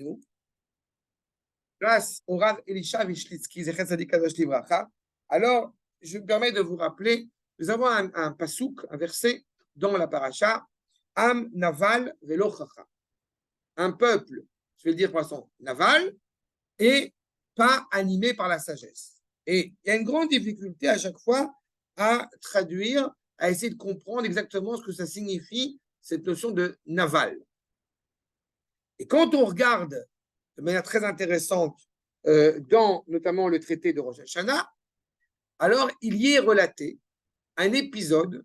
nous, grâce au Rav Elisha Vishlitsky, Zecher Tzadik Kadosh Livracha. Alors, je me permets de vous rappeler, nous avons un pasouk, un verset dans la paracha, Am Naval Velo Chacha. Un peuple, je vais le dire de façon naval, et pas animé par la sagesse. Et il y a une grande difficulté à chaque fois à traduire, à essayer de comprendre exactement ce que ça signifie, cette notion de naval. Et quand on regarde de manière très intéressante dans notamment le traité de Rosh Hashanah, alors il y est relaté un épisode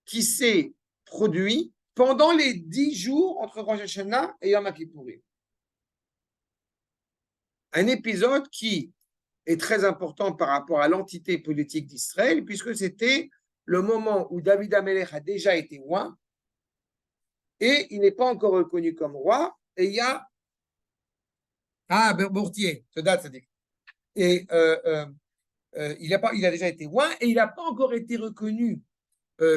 qui s'est produit pendant les 10 jours entre Rosh Hashanah et Yom Kippourim. Un épisode qui est très important par rapport à l'entité politique d'Israël, puisque c'était le moment où David Amelech a déjà été roi, et il n'est pas encore reconnu comme roi, et il y a Bourtier, ce date, ça dit. Et il a déjà été roi, et il n'a pas encore été reconnu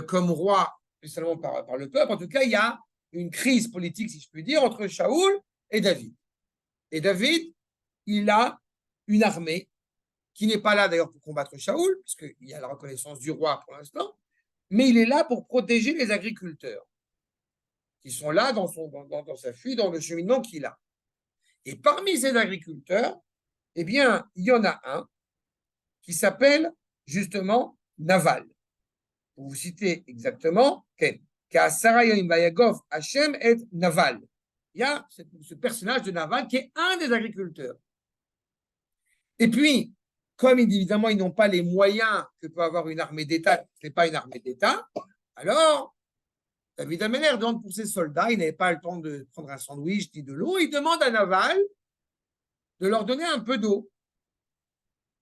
comme roi, seulement par le peuple. En tout cas, il y a une crise politique, si je puis dire, entre Shaoul et David. Et David, il a une armée qui n'est pas là d'ailleurs pour combattre Shaoul, puisqu'il y a la reconnaissance du roi pour l'instant, mais il est là pour protéger les agriculteurs qui sont là dans sa fuite, dans le cheminement qu'il a. Et parmi ces agriculteurs, eh bien, il y en a un qui s'appelle justement Naval. Pour vous citer exactement, Hashem et Naval. Il y a ce personnage de Naval qui est un des agriculteurs. Et puis, comme évidemment, ils n'ont pas les moyens que peut avoir une armée d'État, ce n'est pas une armée d'État, alors David Amelech demande pour ses soldats, il n'avait pas le temps de prendre un sandwich ni de l'eau, il demande à Naval de leur donner un peu d'eau.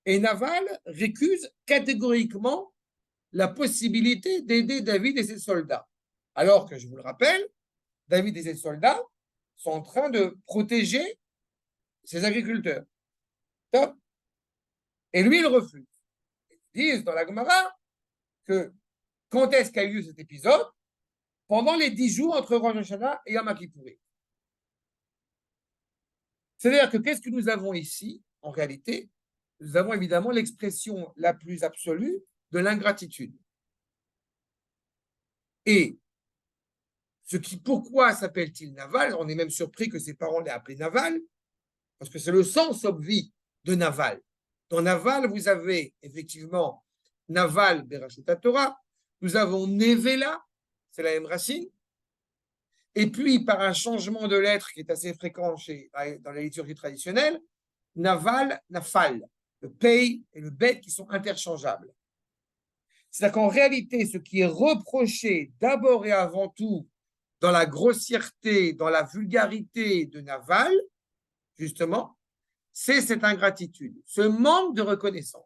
Et Naval récuse catégoriquement la possibilité d'aider David et ses soldats. Alors que, je vous le rappelle, David et ses soldats sont en train de protéger ses agriculteurs. Top. Et lui, il refuse. Ils disent dans la Gemara que quand est-ce qu'a eu lieu cet épisode? Pendant les 10 jours entre Rosh Hashanah et Yom Kippourim. C'est-à-dire que qu'est-ce que nous avons ici, en réalité? Nous avons évidemment l'expression la plus absolue de l'ingratitude. Et pourquoi s'appelle-t-il Naval? On est même surpris que ses parents l'aient appelé Naval, parce que c'est le sens obvi de Naval. Dans Naval, vous avez effectivement Naval Berashut Torah, nous avons Nevela, c'est la même racine, et puis par un changement de lettre qui est assez fréquent dans la liturgie traditionnelle, Naval, Nafal, le Pei et le Bet qui sont interchangeables. C'est-à-dire qu'en réalité, ce qui est reproché d'abord et avant tout dans la grossièreté, dans la vulgarité de Naval, justement, c'est cette ingratitude, ce manque de reconnaissance.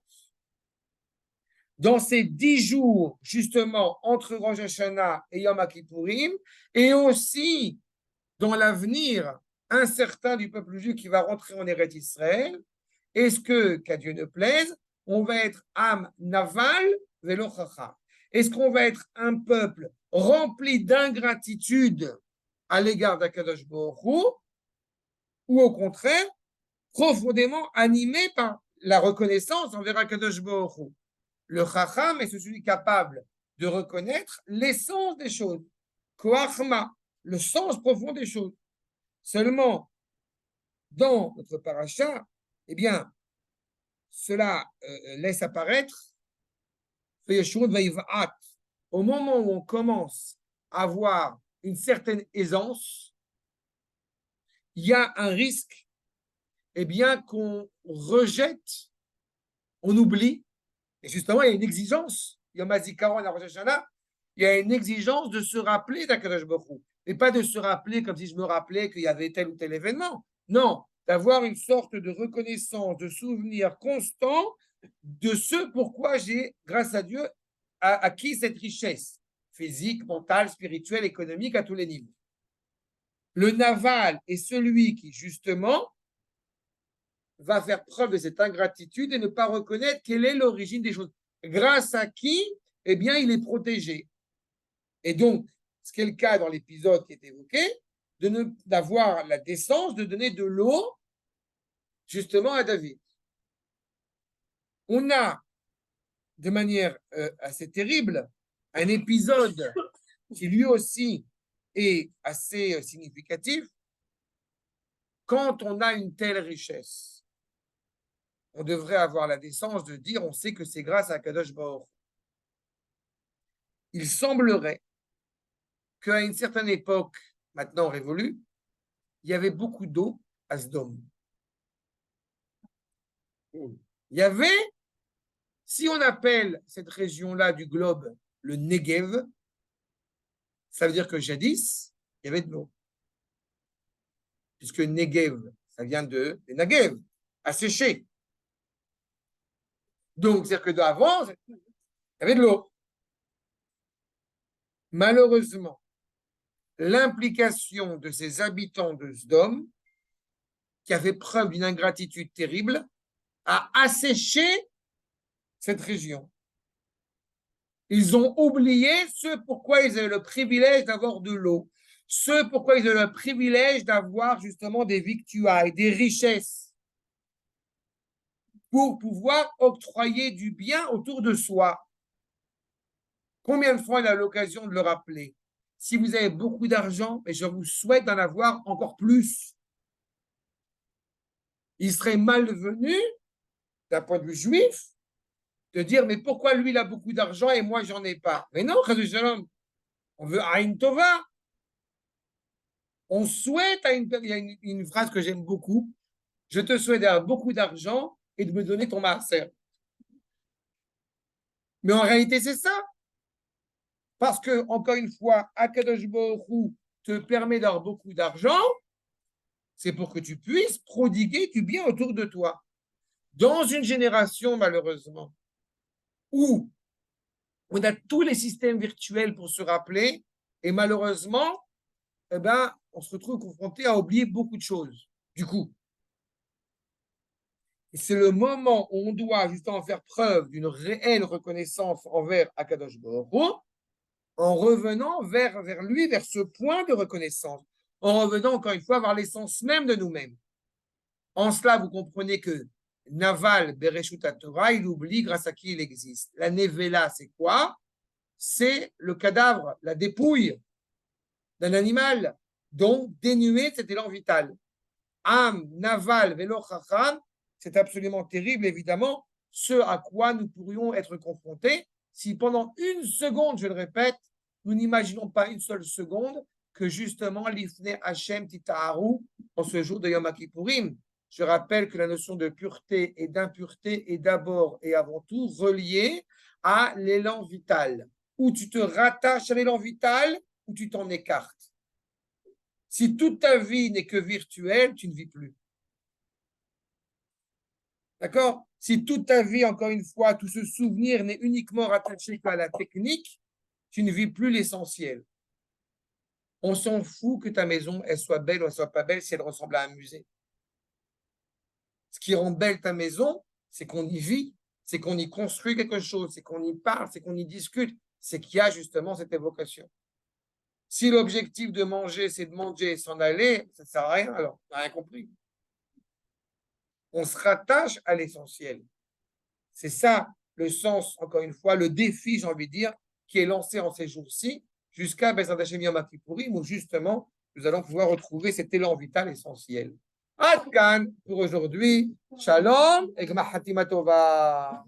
Dans ces 10 jours, justement, entre Rosh Hashanah et Yom Kippourim, et aussi dans l'avenir incertain du peuple juif qui va rentrer en Eretz Israël, est-ce que, qu'à Dieu ne plaise, on va être Am Naval Velo Chacha? Est-ce qu'on va être un peuple rempli d'ingratitude à l'égard d'Akadosh Baruch Hu, ou au contraire, profondément animé par la reconnaissance envers Akadosh Baruch Hu? Le Chacham est celui capable de reconnaître l'essence des choses, Koachma, le sens profond des choses. Seulement, dans notre paracha, eh bien, cela laisse apparaître, au moment où on commence à avoir une certaine aisance, il y a un risque, eh bien, qu'on rejette, on oublie, et justement, il y a une exigence, Yom HaZikaron à Rosh Hashanah, il y a une exigence de se rappeler d'Akadosh Baruch Hu, et pas de se rappeler comme si je me rappelais qu'il y avait tel ou tel événement. Non, d'avoir une sorte de reconnaissance, de souvenir constant de ce pourquoi j'ai, grâce à Dieu, acquis cette richesse physique, mentale, spirituelle, économique à tous les niveaux. Le Naval est celui qui, justement, va faire preuve de cette ingratitude et ne pas reconnaître quelle est l'origine des choses. Grâce à qui, eh bien, il est protégé. Et donc, ce qui est le cas dans l'épisode qui est évoqué, d'avoir la décence de donner de l'eau justement à David. On a, de manière assez terrible, un épisode qui lui aussi est assez significatif. Quand on a une telle richesse, on devrait avoir la décence de dire on sait que c'est grâce à Kadosh Baruch. Il semblerait qu'à une certaine époque, maintenant révolue, il y avait beaucoup d'eau à Sdom. Il y avait, si on appelle cette région-là du globe le Negev, ça veut dire que jadis, il y avait de l'eau. Puisque Negev, ça vient de Negev, asséché. Donc, c'est-à-dire que d'avant, il y avait de l'eau. Malheureusement, l'implication de ces habitants de Sdom, qui a fait preuve d'une ingratitude terrible, a asséché cette région. Ils ont oublié ce pourquoi ils avaient le privilège d'avoir de l'eau, ce pourquoi ils avaient le privilège d'avoir justement des victuailles, des richesses, pour pouvoir octroyer du bien autour de soi. Combien de fois on a l'occasion de le rappeler? Si vous avez beaucoup d'argent, et je vous souhaite d'en avoir encore plus, il serait malvenu, d'un point de vue juif, de dire mais pourquoi lui il a beaucoup d'argent et moi j'en ai pas? Mais non, on veut Aïn Tova. On souhaite, il y a une phrase que j'aime beaucoup, je te souhaite d'avoir beaucoup d'argent et de me donner ton maaser. Mais en réalité, c'est ça. Parce que, encore une fois, Akadosh Baruch Hu te permet d'avoir beaucoup d'argent, c'est pour que tu puisses prodiguer du bien autour de toi. Dans une génération, malheureusement, où on a tous les systèmes virtuels pour se rappeler, et malheureusement, eh ben, on se retrouve confronté à oublier beaucoup de choses. Du coup, c'est le moment où on doit justement faire preuve d'une réelle reconnaissance envers Akadosh Baruch Hu, en revenant vers lui, vers ce point de reconnaissance, en revenant encore une fois vers l'essence même de nous-mêmes. En cela, vous comprenez que Naval Bereshut Torah, il oublie grâce à qui il existe. La Nevela, c'est quoi? C'est le cadavre, la dépouille d'un animal dont dénué de cet élan vital. Am, Naval, Velo Chacham, c'est absolument terrible, évidemment, ce à quoi nous pourrions être confrontés si pendant une seconde, je le répète, nous n'imaginons pas une seule seconde que justement l'Ifne Hashem Titaharu en ce jour de Yom Kippourim. Je rappelle que la notion de pureté et d'impureté est d'abord et avant tout reliée à l'élan vital. Où tu te rattaches à l'élan vital, ou tu t'en écartes. Si toute ta vie n'est que virtuelle, tu ne vis plus. D'accord? Si toute ta vie, encore une fois, tout ce souvenir n'est uniquement rattaché qu'à la technique, tu ne vis plus l'essentiel. On s'en fout que ta maison, elle soit belle ou elle soit pas belle si elle ressemble à un musée. Ce qui rend belle ta maison, c'est qu'on y vit, c'est qu'on y construit quelque chose, c'est qu'on y parle, c'est qu'on y discute, c'est qu'il y a justement cette évocation. Si l'objectif de manger, c'est de manger et s'en aller, ça ne sert à rien, alors, on n'a rien compris. On se rattache à l'essentiel. C'est ça le sens, encore une fois, le défi, j'ai envie de dire, qui est lancé en ces jours-ci, jusqu'à Bezrat Hashem Yom Kippourim, où justement, nous allons pouvoir retrouver cet élan vital essentiel. Ad Kan pour aujourd'hui. Shalom et Gmar Hatima Tova.